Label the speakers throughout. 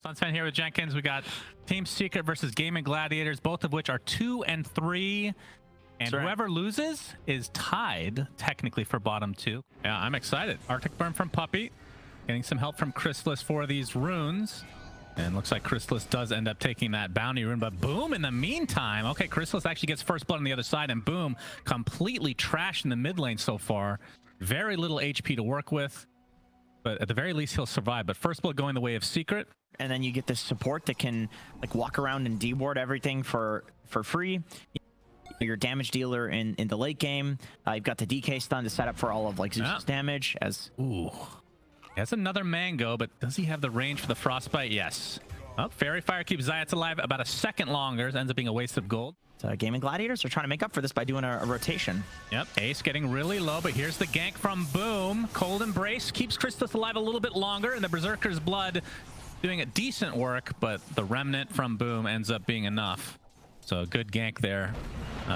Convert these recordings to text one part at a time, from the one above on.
Speaker 1: Sunspan here with Jenkins. We got Team Secret versus Gaming Gladiators, both of which are 2 and 3. And whoever loses is tied, technically, for bottom 2. Yeah, I'm excited. Arctic Burn from Puppy. Getting some help from Chrysalis for these runes. And looks like Chrysalis does end up taking that bounty rune. But Boom, in the meantime, okay, Chrysalis actually gets first blood on the other side. And Boom, completely trashed in the mid lane so far. Very little HP to work with. But at the very least, he'll survive. But first blood going the way of Secret.
Speaker 2: And then you get this support that can like walk around and deward everything for free. Your damage dealer in the late game. You've got the DK stun to set up for all of like Zeus's damage. As
Speaker 1: ooh, that's another mango, but does he have the range for the frostbite? Yes. Oh, Fairy Fire keeps Zayats alive about a second longer. Ends up being a waste of gold.
Speaker 2: Gaming Gladiators are trying to make up for this by doing a rotation.
Speaker 1: Yep, Ace getting really low, but here's the gank from Boom. Cold Embrace keeps Chrysalis alive a little bit longer, and the Berserker's Blood doing a decent work, but the Remnant from Boom ends up being enough. So a good gank there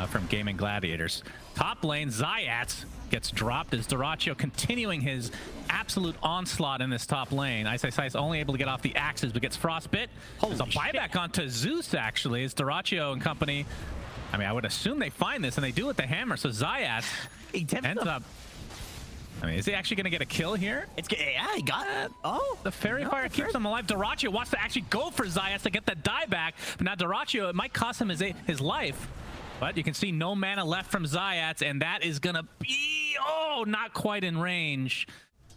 Speaker 1: from Gaming Gladiators. Top lane, Zayats gets dropped as Dyrachyo continuing his absolute onslaught in this top lane. Ice only able to get off the axes, but gets frostbit. There's a buyback onto Zeus, actually, as Dyrachyo and company. I mean, I would assume they find this, and they do with the hammer. So Zayats ends up... I mean, is he actually going to get a kill here?
Speaker 2: Yeah, he got it. Oh,
Speaker 1: the Fairy Fire keeps him alive. Dyrachyo wants to actually go for Zayats to get the die back. But now Dyrachyo, it might cost him his life. But you can see no mana left from Zayats, and that is going to be... Oh, not quite in range.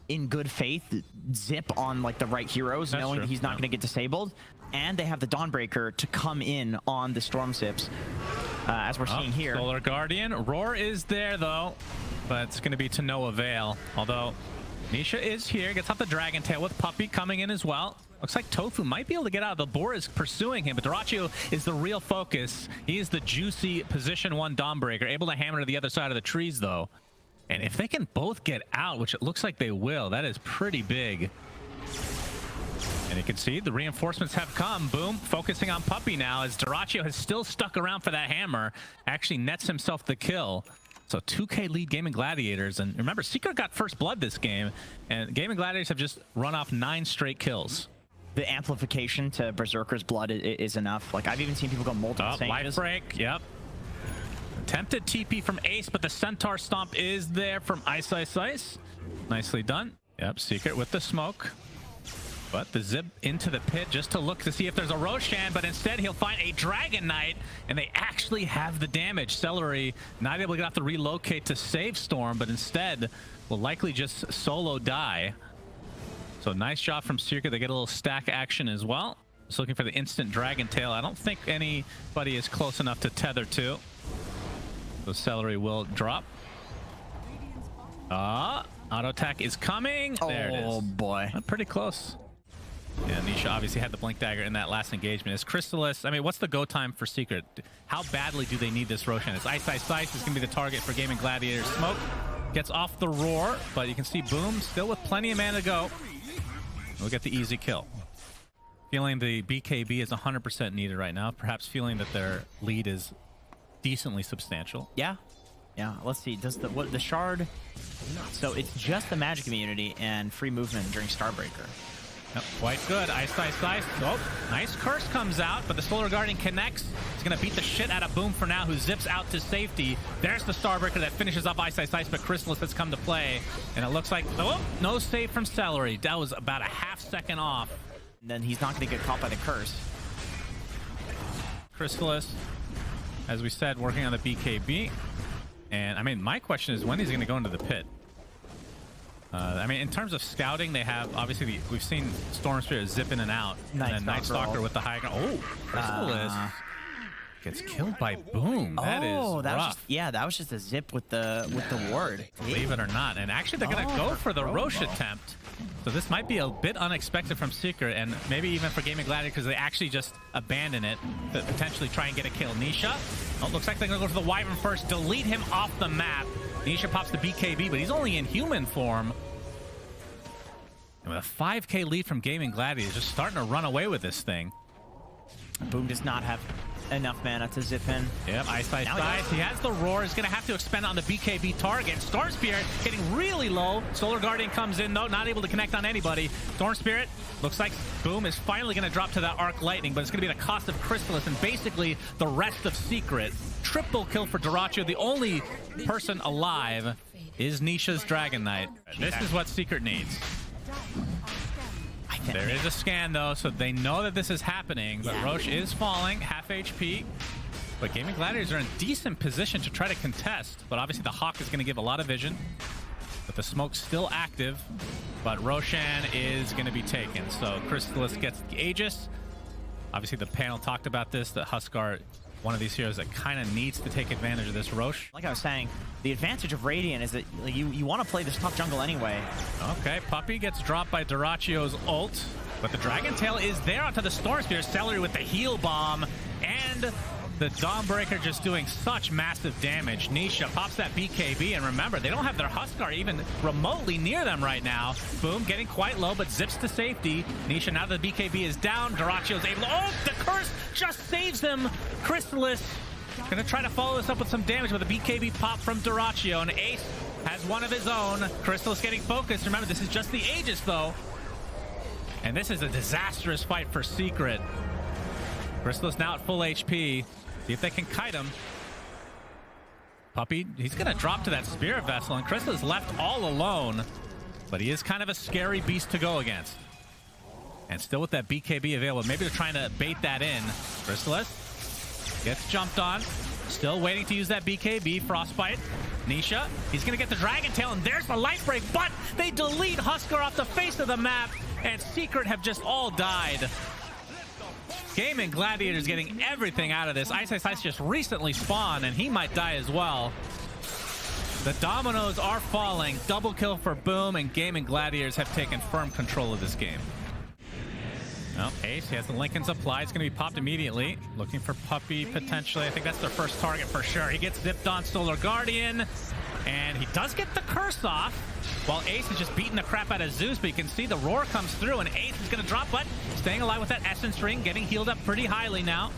Speaker 2: In good faith, zip on like the right heroes, knowing that he's not going to get disabled. And they have the Dawnbreaker to come in on the Storm Zips, as we're seeing here.
Speaker 1: Solar Guardian. Roar is there, though, but it's going to be to no avail. Although Nisha is here, gets off the Dragon Tail with Puppy coming in as well. Looks like Tofu might be able to get out. The Boar is pursuing him, but Dyrachyo is the real focus. He is the juicy position 1 Dawnbreaker, able to hammer to the other side of the trees, though. And if they can both get out, which it looks like they will, that is pretty big. And you can see the reinforcements have come. Boom, focusing on Puppy now, as Dyrachyo has still stuck around for that hammer. Actually nets himself the kill. So 2K lead Gaming Gladiators. And remember, Secret got first blood this game, and Gaming Gladiators have just run off 9 straight kills.
Speaker 2: The amplification to Berserker's Blood is enough. Like, I've even seen people go multiple
Speaker 1: life break, yep. Attempted TP from Ace, but the Centaur Stomp is there from Ice. Nicely done. Yep, Secret with the smoke. But the zip into the pit just to look to see if there's a Roshan, but instead he'll find a Dragon Knight, and they actually have the damage. Celery not able to get off the relocate to save Storm, but instead will likely just solo die. So nice job from Secret. They get a little stack action as well. Just looking for the instant Dragon Tail. I don't think anybody is close enough to tether to. So Celery will drop. Auto attack is coming. There it is.
Speaker 2: Oh boy.
Speaker 1: Pretty close. Yeah, Nisha obviously had the Blink Dagger in that last engagement. Is Chrysalis, I mean, what's the go time for Secret? How badly do they need this Roshan? It's Ice. It's going to be the target for Gaming Gladiators. Smoke gets off the Roar, but you can see Boom still with plenty of mana to go. We'll get the easy kill. Feeling the BKB is 100% needed right now. Perhaps feeling that their lead is decently substantial.
Speaker 2: Yeah. Yeah, let's see. Does the shard... So it's just the magic immunity and free movement during Starbreaker.
Speaker 1: Yep, quite good. Ice. Oh, nice curse comes out, but the Solar Guardian connects. It's going to beat the shit out of Boom for now, who zips out to safety. There's the Starbreaker that finishes off Ice, but Chrysalis has come to play. And it looks like, oh, no save from Celery. That was about a half second off.
Speaker 2: And then he's not going to get caught by the curse.
Speaker 1: Chrysalis, as we said, working on the BKB. And, I mean, my question is, when is he going to go into the pit? I mean, in terms of scouting, they have, obviously, we've seen Storm Spirit zip in and out. And then Night Stalker with the high ground. Oh, Chrysalis gets killed by Boom. That is rough.
Speaker 2: That was just a zip with the ward.
Speaker 1: Believe it or not. And actually, they're going to go for the Roche attempt. So this might be a bit unexpected from Secret, and maybe even for Gaming Gladiator, because they actually just abandon it to potentially try and get a kill. Nisha, looks like they're going to go for the Wyvern first, delete him off the map. Nisha pops the BKB, but he's only in human form. And with a 5K lead from Gaming Gladiators, just starting to run away with this thing.
Speaker 2: Boom does not have enough mana to zip in.
Speaker 1: Yep, Ice. He has the roar. He's going to have to expend on the BKB target. Storm Spirit getting really low. Solar Guardian comes in, though, not able to connect on anybody. Storm Spirit looks like Boom is finally going to drop to that Arc Lightning, but it's going to be at a cost of Chrysalis and basically the rest of Secret. Triple kill for Dyrachyo. The only person alive is Nisha's Dragon Knight. This is what Secret needs. There is a scan, though, so they know that this is happening, but Roche is falling, half HP. But Gaming Gladiators are in decent position to try to contest, but obviously the Hawk is going to give a lot of vision. But the smoke's still active, but Roshan is going to be taken. So Chrysalis gets the Aegis. Obviously the panel talked about this, that Huskar, one of these heroes that kind of needs to take advantage of this Roche.
Speaker 2: Like I was saying, the advantage of Radiant is that you want to play this top jungle anyway.
Speaker 1: Okay, Puppey gets dropped by Dyrachyo's ult, but the Dragon Tail is there onto the Storm Spear. Celery with the heal bomb, and the Dawnbreaker just doing such massive damage. Nisha pops that BKB, and remember, they don't have their Huskar even remotely near them right now. Boom, getting quite low, but zips to safety. Nisha, now that the BKB is down, Dyrachyo's able to... Oh, the curse just saves him! Chrysalis gonna try to follow this up with some damage with a BKB pop from Dyrachyo, and Ace has one of his own. Chrysalis getting focused. Remember, this is just the Aegis, though. And this is a disastrous fight for Secret. Chrysalis now at full HP. See if they can kite him. Puppey, he's going to drop to that Spirit Vessel, and Chrysalis left all alone. But he is kind of a scary beast to go against. And still with that BKB available. Maybe they're trying to bait that in. Chrysalis gets jumped on. Still waiting to use that BKB. Frostbite. Nisha, he's going to get the Dragon Tail, and there's the Life Break, but they delete Huskar off the face of the map, and Secret have just all died. Gaming Gladiators getting everything out of this. Ice just recently spawned, and he might die as well. The dominoes are falling. Double kill for Boom, and Gaming Gladiators have taken firm control of this game. Well, Ace, he has the Lincoln's applied. It's going to be popped immediately. Looking for Puppey, potentially. I think that's their first target for sure. He gets zipped on Solar Guardian, and he does get the curse off, while Ace is just beating the crap out of Zeus, but you can see the roar comes through, and Ace is going to drop, but staying alive with that Essence Ring, getting healed up pretty highly now.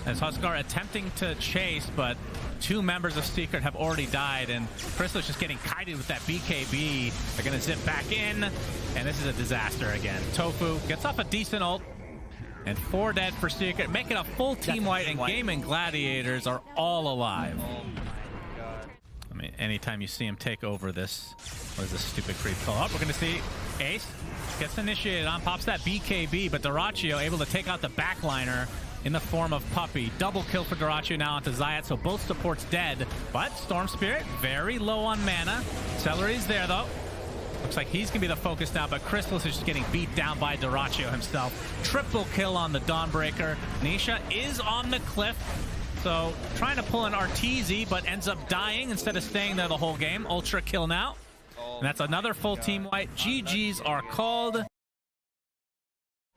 Speaker 1: As Huskar attempting to chase, but two members of Secret have already died, and Chrysalis just getting kited with that BKB. They're going to zip back in, and this is a disaster again. Tofu gets off a decent ult, and 4 dead for Secret, making a full team white, and Gaming Gladiators are all alive. I mean, anytime you see him take over this, what is this stupid creep call? Oh, we're going to see Ace gets initiated on, pops that BKB, but Dyrachyo able to take out the backliner in the form of Puppey. Double kill for Dyrachyo now onto Zayat, so both supports dead. But Storm Spirit, very low on mana. Celery's there, though. Looks like he's going to be the focus now, but Chrysalis is just getting beat down by Dyrachyo himself. Triple kill on the Dawnbreaker. Nisha is on the cliff, so trying to pull an Arteezy, but ends up dying instead of staying there the whole game. Ultra kill now. And that's another full team white. GGs are called.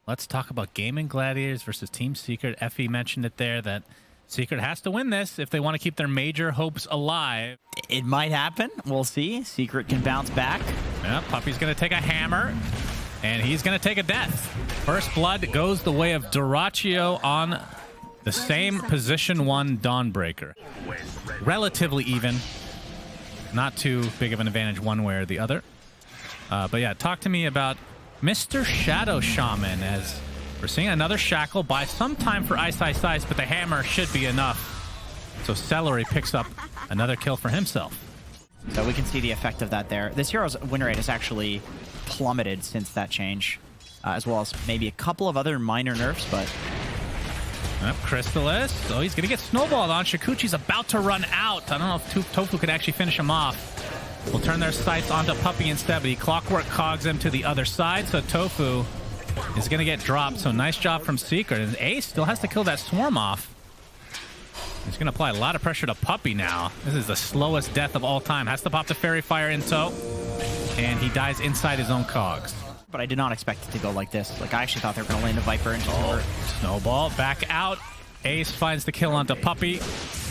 Speaker 1: Let's talk about Gaming Gladiators versus Team Secret. Effie mentioned it there that Secret has to win this if they want to keep their major hopes alive.
Speaker 2: It might happen. We'll see. Secret can bounce back.
Speaker 1: Yeah, Puppey's going to take a hammer, and he's going to take a death. First blood goes the way of Dyrachyo on the same position 1 Dawnbreaker. Relatively even. Not too big of an advantage one way or the other. But yeah, talk to me about Mr. Shadow Shaman, as we're seeing another shackle. Buy some time for Ice, but the hammer should be enough. So Celery picks up another kill for himself.
Speaker 2: So we can see the effect of that there. This hero's win rate has actually plummeted since that change, as well as maybe a couple of other minor nerfs, but...
Speaker 1: Yep, Chrysalis. Oh, he's going to get snowballed on. Shikuchi's about to run out. I don't know if Tofu could actually finish him off. We'll turn their sights onto Puppey instead, but he clockwork cogs him to the other side, so Tofu is going to get dropped. So nice job from Secret. And Ace still has to kill that swarm off. He's going to apply a lot of pressure to Puppey now. This is the slowest death of all time. Has to pop the Fairy Fire in tow, and he dies inside his own cogs.
Speaker 2: But I did not expect it to go like this. Like, I actually thought they were going to land a Viper and just convert.
Speaker 1: Snowball back out. Ace finds the kill onto Puppey.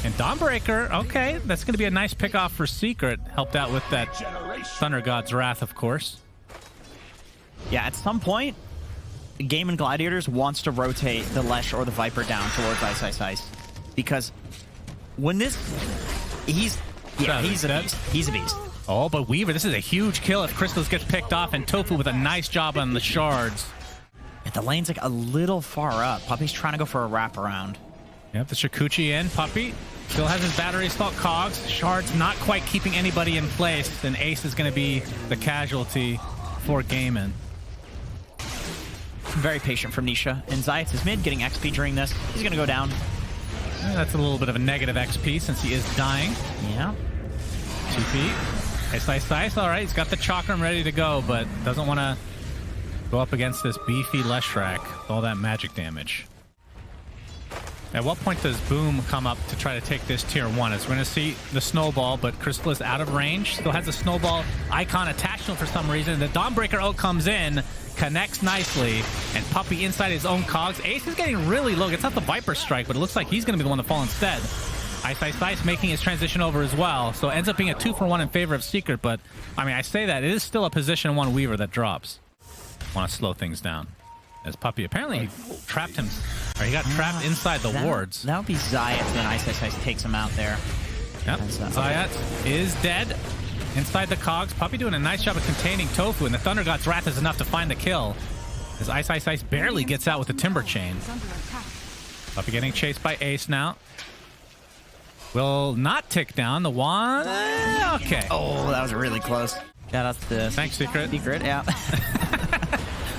Speaker 1: And Dawnbreaker, okay, that's going to be a nice pick off for Secret. Helped out with that Thunder God's Wrath, of course.
Speaker 2: Yeah, at some point, Gaming Gladiators wants to rotate the Lesh or the Viper down towards Ice. because when this, he's a beast. He's a beast.
Speaker 1: Oh, but Weaver, this is a huge kill if Crystallis gets picked off, and Tofu with a nice job on the shards.
Speaker 2: The lane's like a little far up. Puppy's trying to go for a wraparound.
Speaker 1: Yep, the Shikuchi in. Puppy still has his battery assault cogs. Shards not quite keeping anybody in place, and Ace is going to be the casualty for Gaimin.
Speaker 2: Very patient from Nisha. And Zayats is mid, getting XP during this. He's going to go down.
Speaker 1: That's a little bit of a negative XP since he is dying.
Speaker 2: Yeah.
Speaker 1: 2P. Nice. All right, he's got the chakram ready to go, but doesn't want to go up against this beefy Leshrac with all that magic damage. At what point does Boom come up to try to take this tier 1? As we're going to see the snowball, but Crystallis out of range. Still has the snowball icon attached to him for some reason. The Dawnbreaker ult comes in, connects nicely, and Puppy inside his own cogs. Ace is getting really low. It's not the Viper Strike, but it looks like he's going to be the one to fall instead. Ice making his transition over as well. So it ends up being a 2-for-1 in favor of Secret, but I mean, I say that. It is still a position 1 Weaver that drops. Want to slow things down. As Puppy apparently trapped him, or he got trapped inside the wards.
Speaker 2: That would be Zayat, then Ice takes him out there.
Speaker 1: Yep, Zayat is dead inside the cogs. Puppy doing a nice job of containing Tofu, and the Thunder God's Wrath is enough to find the kill. As Ice barely gets out with the Timber Chain. Puppy getting chased by Ace now. Will not tick down the one. Okay.
Speaker 2: Oh, that was really close. Shout out to
Speaker 1: Thanks, Secret.
Speaker 2: Yeah.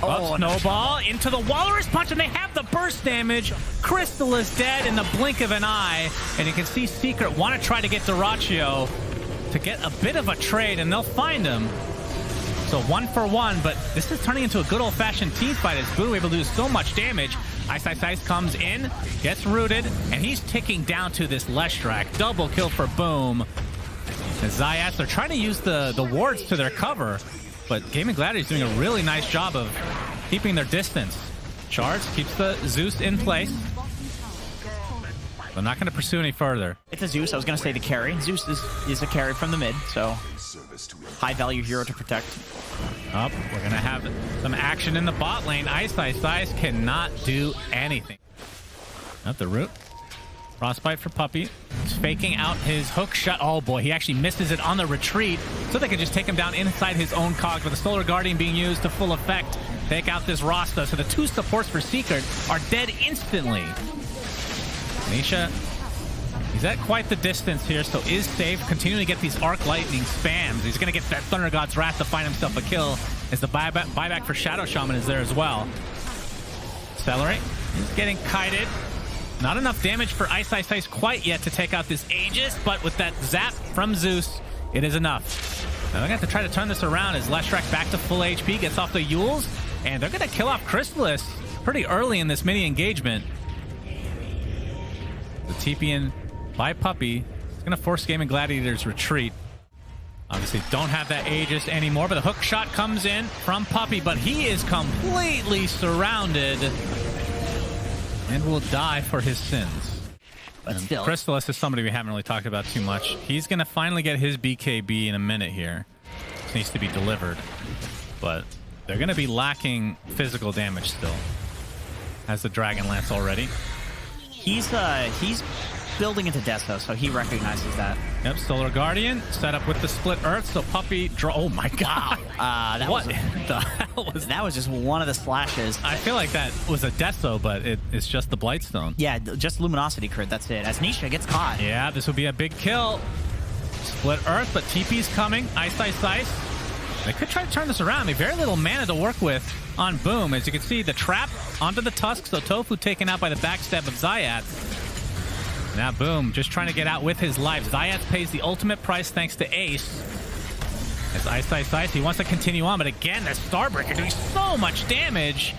Speaker 1: Oh, snowball into the Walrus Punch, and they have the burst damage. Crystallis dead in the blink of an eye, and you can see Secret want to try to get Dyrachyo to get a bit of a trade, and they'll find him. So 1-for-1, but this is turning into a good old-fashioned team fight as Boom able to do so much damage. Ice comes in, gets rooted, and he's ticking down to this Leshrac. Double kill for Boom. And Zayats, they're trying to use the wards to their cover, but Gaming Gladiator is doing a really nice job of keeping their distance. Shards keeps the Zeus in place. I'm not going to pursue any further.
Speaker 2: It's a Zeus. I was going to say the carry. Zeus is a carry from the mid, so high value hero to protect.
Speaker 1: Up, we're going to have some action in the bot lane. Ice cannot do anything. Up the root. Frostbite for Puppy. He's faking out his hook shot. Oh boy, he actually misses it on the retreat, so they can just take him down inside his own cogs. With the Solar Guardian being used to full effect, take out this Rasta. So the 2 supports for Secret are dead instantly. Nisha, he's at quite the distance here, so is safe. Continuing to get these Arc Lightning spams. He's going to get that Thunder God's Wrath to find himself a kill, as the buyback for Shadow Shaman is there as well. Accelerate. He's getting kited. Not enough damage for Ice quite yet to take out this Aegis, but with that zap from Zeus, it is enough. Now they're going to have to try to turn this around as Leshrac back to full HP, gets off the Yules, and they're going to kill off Crystallis pretty early in this mini engagement. The TP in by Puppy is going to force Gaming Gladiator's retreat. Obviously don't have that Aegis anymore, but the hook shot comes in from Puppy, but he is completely surrounded and will die for his sins.
Speaker 2: But still,
Speaker 1: Crystallis is somebody we haven't really talked about too much. He's going to finally get his BKB in a minute here. This needs to be delivered. But they're going to be lacking physical damage still. Has the Dragon Lance already.
Speaker 2: He's building into Deso, so he recognizes that.
Speaker 1: Yep, Solar Guardian set up with the split Earth, so Puppy draw. Oh my god!
Speaker 2: What the hell was that? Was just one of the slashes.
Speaker 1: I feel like that was a Deso, but it's just the Blightstone.
Speaker 2: Yeah, just Luminosity crit. That's it. As Nisha gets caught.
Speaker 1: Yeah, this would be a big kill. Split Earth, but TP's coming. Ice. They could try to turn this around. They have very little mana to work with on Boom. As you can see, the trap onto the Tusk, so Tofu taken out by the backstab of Zayat. Now Boom just trying to get out with his life. Zayat pays the ultimate price thanks to Ace. As Ice, he wants to continue on, but again, the Starbreaker doing so much damage.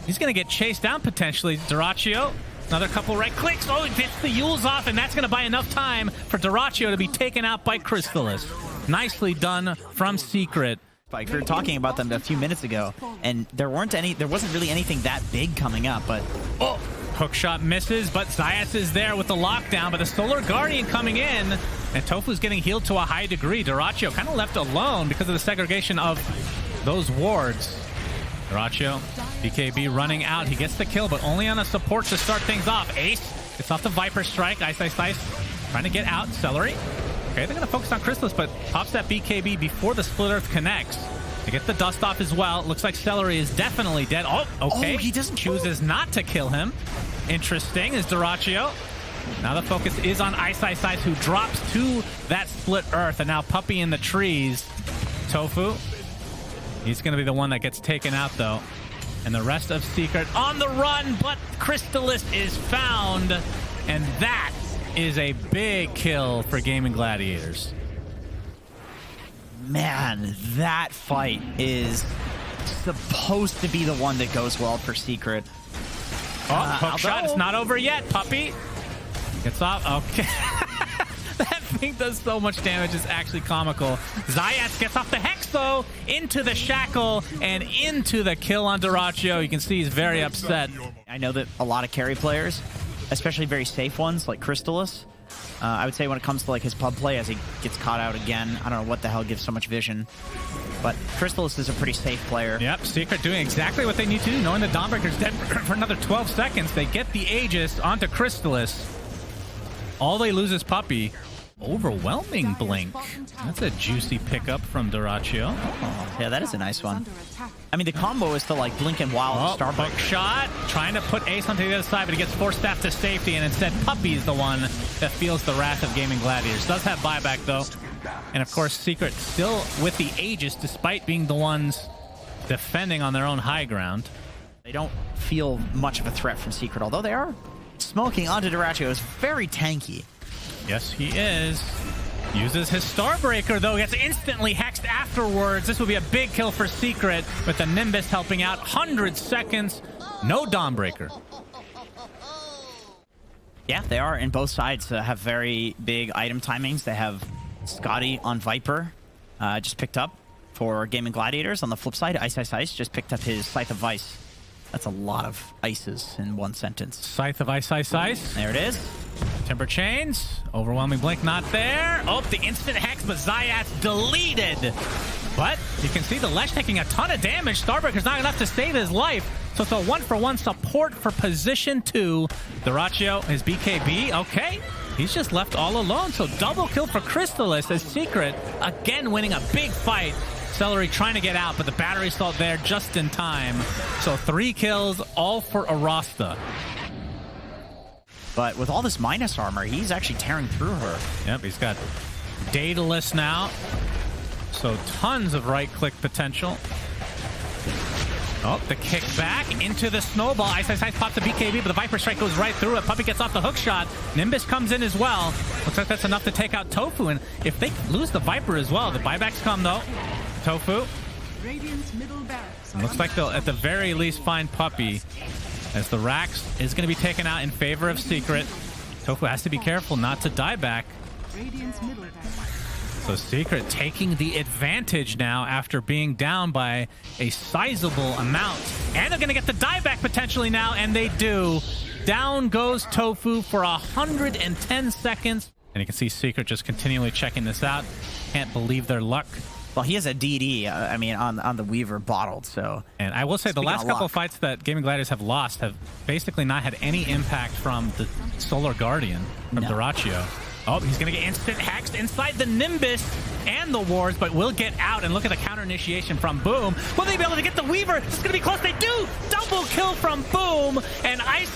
Speaker 1: He's going to get chased down potentially. Dyrachyo, another couple right clicks. Oh, he gets the Yules off, and that's going to buy enough time for Dyrachyo to be taken out by Crystallis. Nicely done from Secret.
Speaker 2: Like we were talking about them a few minutes ago, and there wasn't really anything that big coming up, but
Speaker 1: oh, hook shot misses, but Zayats is there with the lockdown, but the Solar Guardian coming in, and Tofu's getting healed to a high degree. Dyrachyo kind of left alone because of the segregation of those wards. Dyrachyo, BKB running out. He gets the kill, but only on a support to start things off. Ace Gets off the Viper Strike. Ice. Trying to get out. Celery. Okay, they're going to focus on Chrysalis, but pops that BKB before the Split Earth connects. They get the dust off as well. Looks like Celery is definitely dead. Oh, okay.
Speaker 2: Oh, he doesn't
Speaker 1: chooses not to kill him. Interesting is Dyrachyo. Now the focus is on Ice, who drops to that Split Earth, and now Puppy in the trees. Tofu. He's going to be the one that gets taken out, though. And the rest of Secret on the run, but Crystallis is found. And that is a big kill for Gaming Gladiators.
Speaker 2: Man, that fight is supposed to be the one that goes well for Secret.
Speaker 1: Oh, hook shot. It's not over yet, Puppy. Gets off. Okay. That thing does so much damage. It's actually comical. Zayas gets off the Hex, though, into the Shackle and into the kill on Dyrachyo. You can see he's very upset.
Speaker 2: I know that a lot of carry players, especially very safe ones like Crystallis, I would say when it comes to like his pub play as he gets caught out again, I don't know what the hell gives so much vision. But Crystallis is a pretty safe player.
Speaker 1: Yep, Secret doing exactly what they need to do. Knowing the Dawnbreaker's dead for another 12 seconds, they get the Aegis onto Crystallis. All they lose is Puppy. Overwhelming Blink. That's a juicy pickup from Dyrachyo.
Speaker 2: Oh, yeah, that is a nice one. I mean, the combo is to like Blink and Wild
Speaker 1: Starbuck shot. Trying to put Ace onto the other side, but he gets force staff to safety, and instead Puppy is the one that feels the wrath of Gaming Gladiators. Does have buyback, though. And of course, Secret still with the Aegis, despite being the ones defending on their own high ground.
Speaker 2: They don't feel much of a threat from Secret, although they are smoking onto Dyrachyo. Is very tanky.
Speaker 1: Yes, he is. Uses his Starbreaker, though. Gets instantly hexed afterwards. This would be a big kill for Secret with the Nimbus helping out. 100 seconds. No Dawnbreaker.
Speaker 2: Yeah, they are. And both sides have very big item timings. They have Scotty on Viper, just picked up for Gaming Gladiators. On the flip side, Ice just picked up his Scythe of Ice. That's a lot of ices in one sentence.
Speaker 1: Scythe of Ice.
Speaker 2: There it is.
Speaker 1: Timber Chains. Overwhelming Blink not there. Oh, the instant hex, but Zayas deleted. But you can see the Lesh taking a ton of damage. Starbreaker's not enough to save his life. So it's a 1-for-1 support for position 2. Dyrachyo, his BKB. Okay. He's just left all alone. So double kill for Crystallis as Secret again winning a big fight. Celery trying to get out, but the battery's still there just in time. So 3 kills, all for Arasta.
Speaker 2: But with all this minus armor, he's actually tearing through her.
Speaker 1: Yep, he's got Daedalus now. So tons of right-click potential. Oh, the kick back into the snowball. Ice pops the BKB, but the Viper Strike goes right through it. Puppy gets off the hook shot. Nimbus comes in as well. Looks like that's enough to take out Tofu. And if they lose the Viper as well, the buybacks come, though. Tofu. Looks like they'll, at the very least, find Puppy, as the Rax is going to be taken out in favor of Secret. Tofu has to be careful not to die back. So Secret taking the advantage now after being down by a sizable amount. And they're going to get the dieback potentially now, and they do. Down goes Tofu for 110 seconds. And you can see Secret just continually checking this out. Can't believe their luck.
Speaker 2: Well, he has a DD, I mean, on the Weaver bottled, so...
Speaker 1: And I will say the last couple of fights that Gaming Gladiators have lost have basically not had any impact from the Solar Guardian from Dyrachyo. Oh, he's going to get instant hexed inside the Nimbus and the Wards, but will get out. And look at the counter initiation from Boom. Will they be able to get the Weaver? This is going to be close. They do! Double kill from Boom. And Ice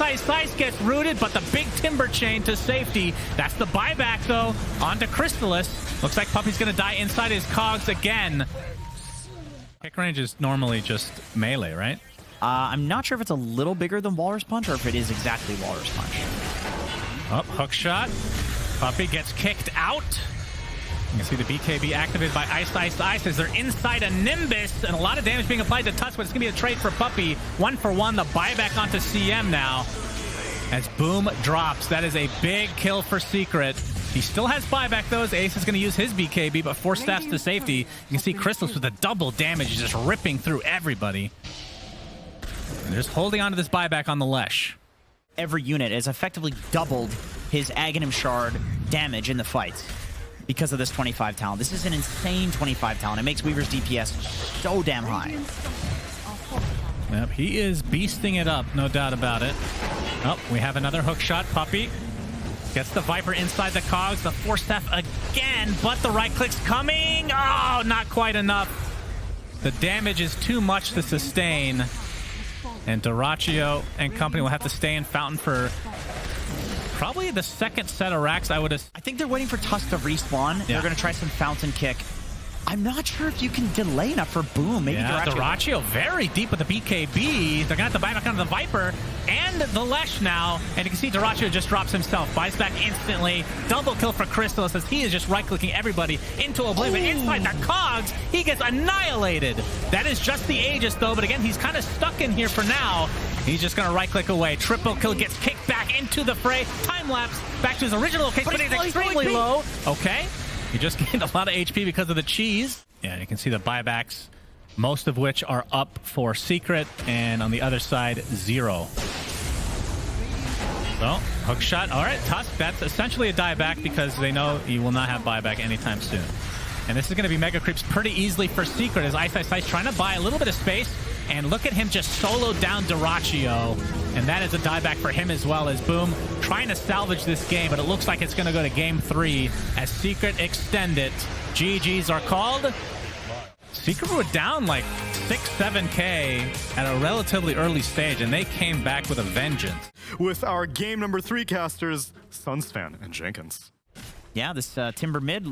Speaker 1: gets rooted, but the big Timber Chain to safety. That's the buyback, though, onto Crystallis. Looks like Puppy's going to die inside his cogs again. Kick range is normally just melee, right?
Speaker 2: I'm not sure if it's a little bigger than Walrus Punch or if it is exactly Walrus Punch.
Speaker 1: Oh, hook shot. Puppy gets kicked out. You can see the BKB activated by Ice as they're inside a Nimbus, and a lot of damage being applied to Tusk, but it's going to be a trade for Puppy. 1-for-1, the buyback onto CM now. As Boom drops, that is a big kill for Secret. He still has buyback, though, as Ace is going to use his BKB, but 4 staffs to safety. You can see Crystallis with the double damage, just ripping through everybody. And they're just holding on to this buyback on the Lesh.
Speaker 2: Every unit has effectively doubled his Aghanim Shard damage in the fights because of this 25 talent. This is an insane 25 talent. It makes Weaver's DPS so damn high.
Speaker 1: Yep, he is beasting it up, no doubt about it. Oh, we have another hook shot. Puppy gets the Viper inside the cogs. The force staff again, but the right click's coming. Oh, not quite enough. The damage is too much to sustain. And Dyrachyo and company will have to stay in Fountain for probably the second set of racks. I
Speaker 2: think they're waiting for Tusk to respawn. Yeah. They're going to try some Fountain kick. I'm not sure if you can delay enough for Boom. Maybe
Speaker 1: Dyrachyo very deep with the BKB. They're going to have to buy back onto the Viper and the Lesh now. And you can see Dyrachyo just drops himself. Buys back instantly. Double kill for Crystallis as he is just right-clicking everybody into Oblivion. Inside the cogs, he gets annihilated. That is just the Aegis, though. But again, he's kind of stuck in here for now. He's just going to right-click away. Triple kill gets kicked back into the fray. Time-lapse back to his original location, but he's extremely low. Okay. He just gained a lot of HP because of the cheese. Yeah, you can see the buybacks, most of which are up for Secret, and on the other side, 0. So, hook shot. All right, Tusk, that's essentially a dieback because they know he will not have buyback anytime soon. And this is going to be Mega Creeps pretty easily for Secret as Ice trying to buy a little bit of space. And look at him just solo down Dyrachyo. And that is a dieback for him as well as Boom trying to salvage this game. But it looks like it's going to go to game 3 as Secret extend it. GGs are called. Secret were down like 6-7K at a relatively early stage, and they came back with a vengeance.
Speaker 3: With our game number 3 casters, Sunsfan and Jenkins.
Speaker 2: Yeah, this Timber mid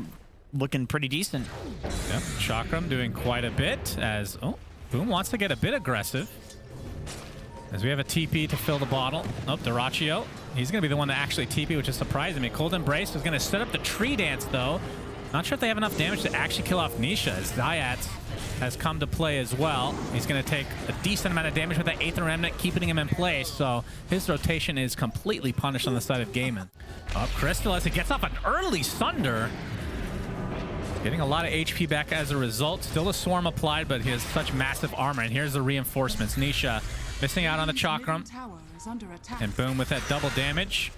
Speaker 2: looking pretty decent.
Speaker 1: Yep, Chakram doing quite a bit as... Oh, Boom wants to get a bit aggressive. As we have a TP to fill the bottle. Oh, Dyrachyo. He's going to be the one to actually TP, which is surprising me. Cold Embrace is going to set up the tree dance, though. Not sure if they have enough damage to actually kill off Nisha, as Zayats has come to play as well. He's going to take a decent amount of damage with that Aether Remnant, keeping him in place. So his rotation is completely punished on the side of Gaiman. Up Crystal as he gets off an early Sunder. Getting a lot of HP back as a result. Still a Swarm applied, but he has such massive armor. And here's the reinforcements. Nisha missing out on the Chakram. And Boom with that double damage.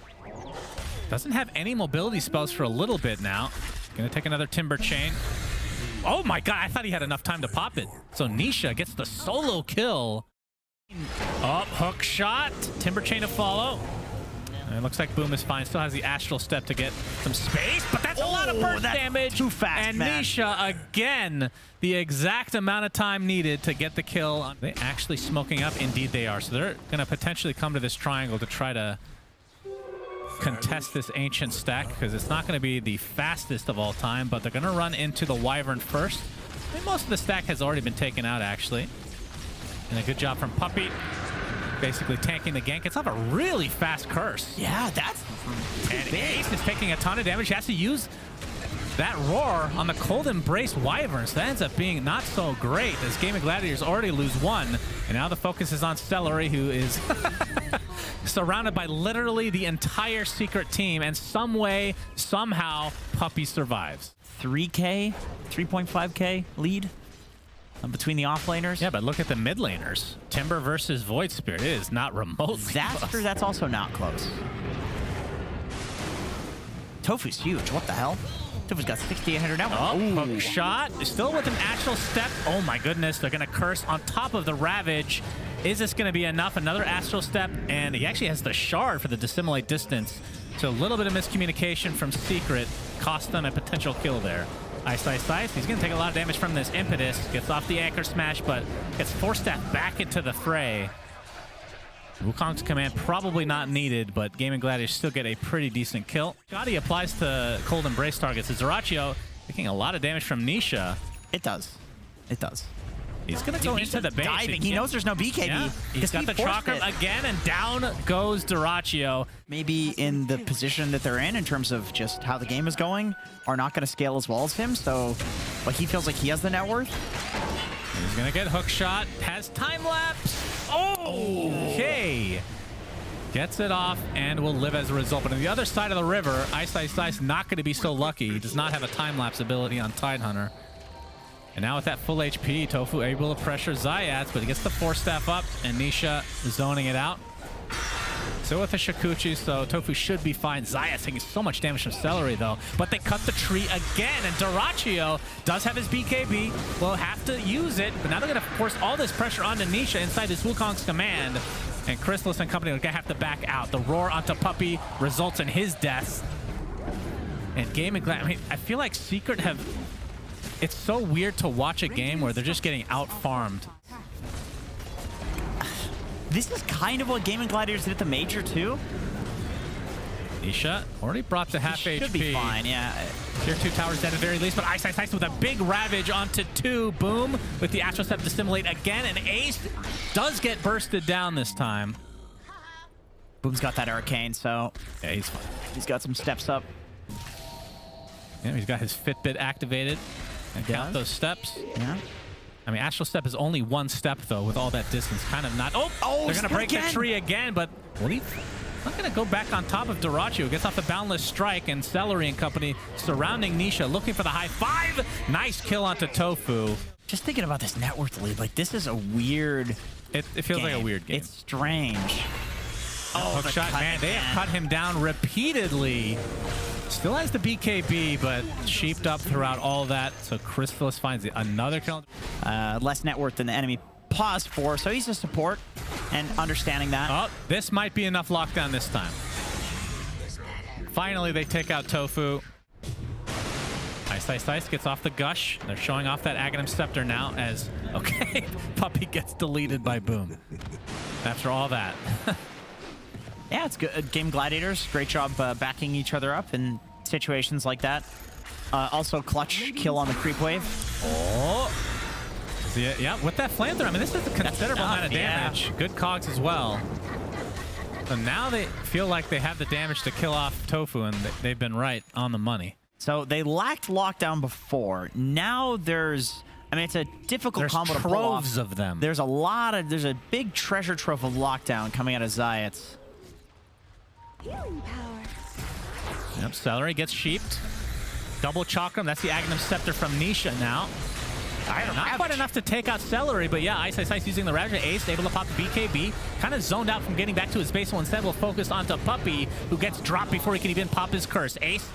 Speaker 1: Doesn't have any mobility spells for a little bit now. Gonna take another Timber Chain. Oh my god, I thought he had enough time to pop it. So Nisha gets the solo kill. Up, hook shot. Timber Chain to follow. And it looks like Boom is fine. Still has the Astral Step to get some space, but that's a lot of burst damage.
Speaker 2: Too fast,
Speaker 1: and
Speaker 2: man.
Speaker 1: Nisha, again, the exact amount of time needed to get the kill. Are they actually smoking up? Indeed they are. So they're going to potentially come to this triangle to try to contest this Ancient stack, because it's not going to be the fastest of all time, but they're going to run into the Wyvern first. I think most of the stack has already been taken out, actually. And a good job from Puppy. Basically tanking the gank. It's not a really fast curse.
Speaker 2: Yeah, that's
Speaker 1: and Ace is taking a ton of damage. He has to use that roar on the Cold Embrace Wyverns. That ends up being not so great as Gaming Gladiators already lose 1. And now the focus is on Celery, who is surrounded by literally the entire Secret team. And some way, somehow, Puppy survives.
Speaker 2: 3K, 3.5K lead between the offlaners.
Speaker 1: Yeah, but look at the mid laners. Timber versus Void Spirit. It is not remotely
Speaker 2: Disaster, that's also not close. Tofu's huge. What the hell? Tofu's got 6,800 now.
Speaker 1: Oh, hook shot. Still with an Astral Step. Oh my goodness. They're going to curse on top of the Ravage. Is this going to be enough? Another Astral Step. And he actually has the Shard for the Dissimulate Distance. So a little bit of miscommunication from Secret cost them a potential kill there. Ice. He's going to take a lot of damage from this Impetus. Gets off the Anchor Smash, but gets Force Staff back into the fray. Wukong's command probably not needed, but Gaming Gladiators still get a pretty decent kill. Shoddy applies to Cold Embrace targets. As Dyrachyo taking a lot of damage from Nisha.
Speaker 2: It does. It does.
Speaker 1: He's going to go into the base.
Speaker 2: Diving. He knows there's no BKB.
Speaker 1: Yeah. He's got the Chakram again, and down goes Dyrachyo.
Speaker 2: Maybe in the position that they're in terms of just how the game is going, are not going to scale as well as him, so but he feels like he has the net worth.
Speaker 1: He's going to get hook shot. Has time lapse. Oh! Okay. Gets it off and will live as a result. But on the other side of the river, Ice not going to be so lucky. He does not have a time lapse ability on Tidehunter. And now with that full HP, Tofu able to pressure Zayats, but he gets the Force Staff up, and Nisha zoning it out. Still with the Shakuchi, so Tofu should be fine. Zayats taking so much damage from Celery, though. But they cut the tree again, and Dyrachyo does have his BKB. Will have to use it, but now they're going to force all this pressure onto Nisha inside this Wukong's command. And Chrysalis and company are going to have to back out. The roar onto Puppey results in his death. And Game and Glad, I mean, I feel like Secret have... It's so weird to watch a game where they're just getting out-farmed.
Speaker 2: This is kind of what Game and Gladiators did at the Major, too.
Speaker 1: Nisha already brought to half HP.
Speaker 2: Should be fine, yeah.
Speaker 1: Tier 2 towers dead at the very least, but Ice with a big Ravage onto 2. Boom, with the Astral Step to Dissimulate again, and Ace does get bursted down this time.
Speaker 2: Boom's got that Arcane, so
Speaker 1: yeah, he's fine.
Speaker 2: He's got some steps up.
Speaker 1: Yeah, he's got his Fitbit activated. And count those steps.
Speaker 2: Yeah.
Speaker 1: I mean, Astral Step is only 1 step, though, with all that distance. Kind of not... Oh, they're going to break the tree again, but... Not going to go back on top of Dyrachyo. Gets off the Boundless Strike, and Celery and company surrounding Nisha, looking for the high 5. Nice kill onto Tofu.
Speaker 2: Just thinking about this net worth lead, like, this is a weird
Speaker 1: It feels like a weird game.
Speaker 2: It's strange. Oh,
Speaker 1: Hookshot, man. They have cut him down repeatedly. Still has the BKB, but sheeped up throughout all that. So Chrysalis finds another kill.
Speaker 2: Less net worth than the enemy paused for, so he's a support and understanding that.
Speaker 1: Oh, this might be enough lockdown this time. Finally, they take out Tofu. Ice gets off the Gush. They're showing off that Aghanim Scepter now as, okay, Puppey gets deleted by Boom. After all that.
Speaker 2: Yeah, it's good. Game Gladiators, great job backing each other up in situations like that. Also, clutch kill on the creep wave.
Speaker 1: Oh. Yeah, with that flamethrower, I mean, this is a considerable amount of damage. Yeah. Good cogs as well. So now they feel like they have the damage to kill off Tofu, and they've been right on the money.
Speaker 2: So they lacked lockdown before. Now there's... I mean, it's a difficult combo to pull off.
Speaker 1: There's troves of them.
Speaker 2: There's a big treasure trove of lockdown coming out of Zayats.
Speaker 1: Yep, Celery gets sheeped. Double Chakram, that's the Aghanim Scepter from Nisha now. Not quite enough to take out Celery, but yeah, Ice using the Ravager. Ace able to pop the BKB. Kind of zoned out from getting back to his base, so instead will focus onto Puppey, who gets dropped before he can even pop his curse. Ace,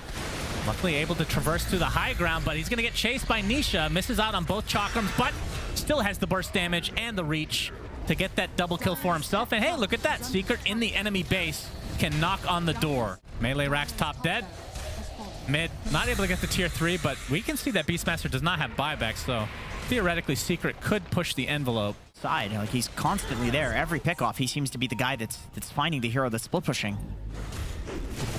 Speaker 1: luckily able to traverse to the high ground, but he's going to get chased by Nisha. Misses out on both Chakrams, but still has the burst damage and the reach to get that double kill for himself. And hey, look at that. Secret in the enemy base can knock on the door. Melee Rax top dead. Mid, not able to get to tier 3, but we can see that Beastmaster does not have buyback, so theoretically Secret could push the envelope.
Speaker 2: Side, like he's constantly there. Every pickoff, he seems to be the guy that's finding the hero that's split pushing.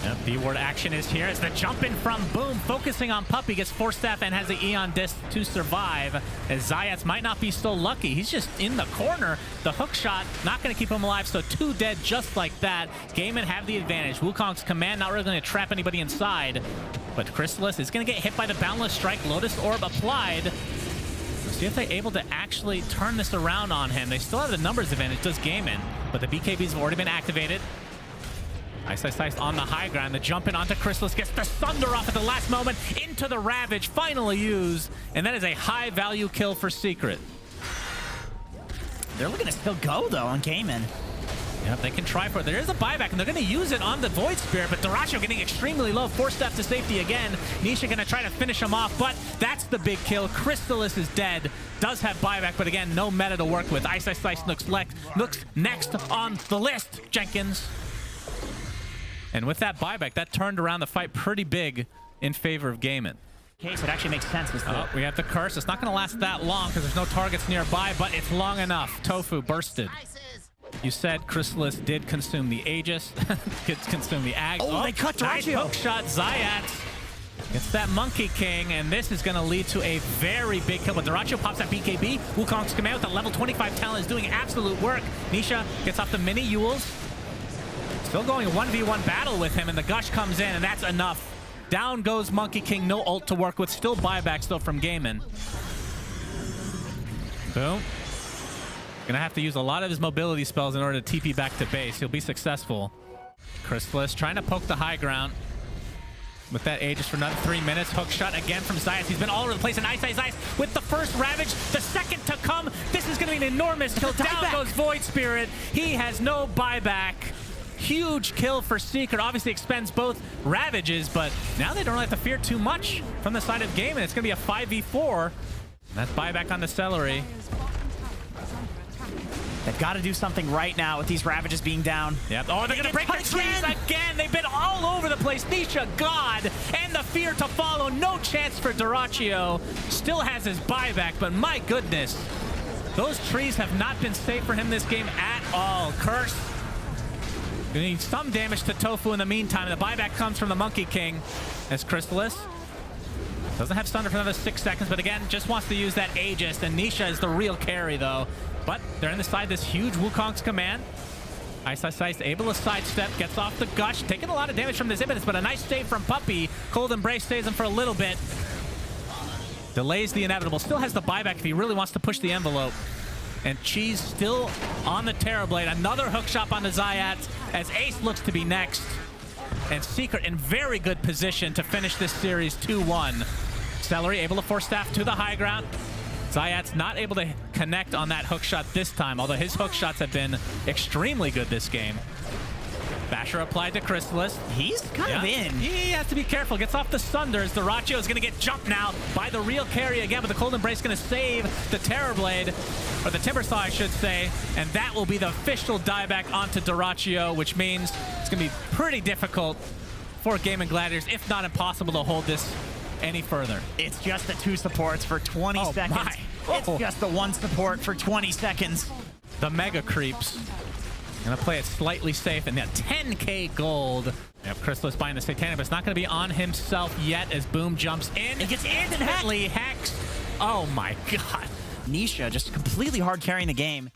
Speaker 1: Yep, B-ward action is here as the jump in from Boom, focusing on Puppey, gets Force Staff and has the Eon Disc to survive, as Zayats might not be so lucky. He's just in the corner. The hook shot not going to keep him alive, so 2 dead just like that. Gaiman have the advantage. Wukong's command not really going to trap anybody inside, but Chrysalis is going to get hit by the Boundless Strike. Lotus Orb applied. Let's see if they're able to actually turn this around on him. They still have the numbers advantage, does Gaiman, but the BKBs have already been activated. Ice on the high ground. The jump in onto Chrysalis gets the Thunder off at the last moment into the Ravage, finally used, and that is a high value kill for Secret.
Speaker 2: They're looking to still go though on Gaiman.
Speaker 1: Yep, they can try for it. There is a buyback, and they're going to use it on the Void Spirit, but Dyrachyo getting extremely low. Force Step to safety again. Nisha going to try to finish him off, but that's the big kill. Chrysalis is dead. Does have buyback, but again, no meta to work with. Ice looks next on the list, Jenkins. And with that buyback, that turned around the fight pretty big in favor of Gaiman.
Speaker 2: Case, it actually makes sense.
Speaker 1: We have the curse. It's not going to last that long because there's no targets nearby, but it's long enough. Tofu bursted. You said Chrysalis did consume the Aegis, did consume the Ag.
Speaker 2: Oh, they cut
Speaker 1: nice hook shot. Zayat gets that Monkey King, and this is going to lead to a very big kill. But Dyrachyo pops that BKB. Wukong's command with a level 25 talent is doing absolute work. Nisha gets off the mini Yules. Still going a 1v1 battle with him, and the Gush comes in, and that's enough. Down goes Monkey King, no ult to work with. Still buybacks, though, from Gaiman. Boom. Gonna have to use a lot of his mobility spells in order to TP back to base. He'll be successful. Chrysalis trying to poke the high ground with that Aegis for another 3 minutes. Hook shot again from Zayas. He's been all over the place, and Ice with the first Ravage, the second to come. This is gonna be an enormous kill. Down goes Void Spirit. He has no buyback. Huge kill for Secret. Obviously expends both Ravages, but now they don't have to fear too much from the side of Gaiman. It's going to be a 5v4. That's buyback on the Celery.
Speaker 2: That They've got to do something right now with these Ravages being down.
Speaker 1: Yep. Oh, they're going to break the trees again. They've been all over the place. Nisha, God, and the fear to follow. No chance for Dyrachyo. Still has his buyback, but my goodness. Those trees have not been safe for him this game at all. Curse. We need some damage to Tofu in the meantime. The buyback comes from the Monkey King as Crystallis doesn't have Sunder for another 6 seconds, but again, just wants to use that Aegis. And Nisha is the real carry, though. But they're inside this huge Wukong's command. Ice able to sidestep, gets off the Gush, taking a lot of damage from this Impetus, but a nice save from Puppey. Cold Embrace stays him for a little bit. Delays the inevitable. Still has the buyback if he really wants to push the envelope. And Cheese still on the Terrorblade. Another hook shot on the Zayats as Ace looks to be next. And Secret in very good position to finish this series 2-1. Celery able to force staff to the high ground. Zayat's not able to connect on that hook shot this time, although his hook shots have been extremely good this game. Basher applied to Crystallis.
Speaker 2: He's kind of in.
Speaker 1: He has to be careful. Gets off the Sunders. Dyrachyo is going to get jumped now by the real carry again, but the Cold Embrace going to save the Terrorblade, or the Timbersaw, I should say, and that will be the official dieback onto Dyrachyo, which means it's going to be pretty difficult for Gaming Gladiators, if not impossible, to hold this any further.
Speaker 2: It's just the 2 supports for 20 seconds. It's just the 1 support for 20 seconds.
Speaker 1: The Mega Creeps. Gonna play it slightly safe, and yeah, 10k gold. Yep, Crystallis buying the Satanic, but it's not gonna be on himself yet as Boom jumps in.
Speaker 2: It gets
Speaker 1: instantly hexed. Oh my god.
Speaker 2: Nisha just completely hard carrying the game.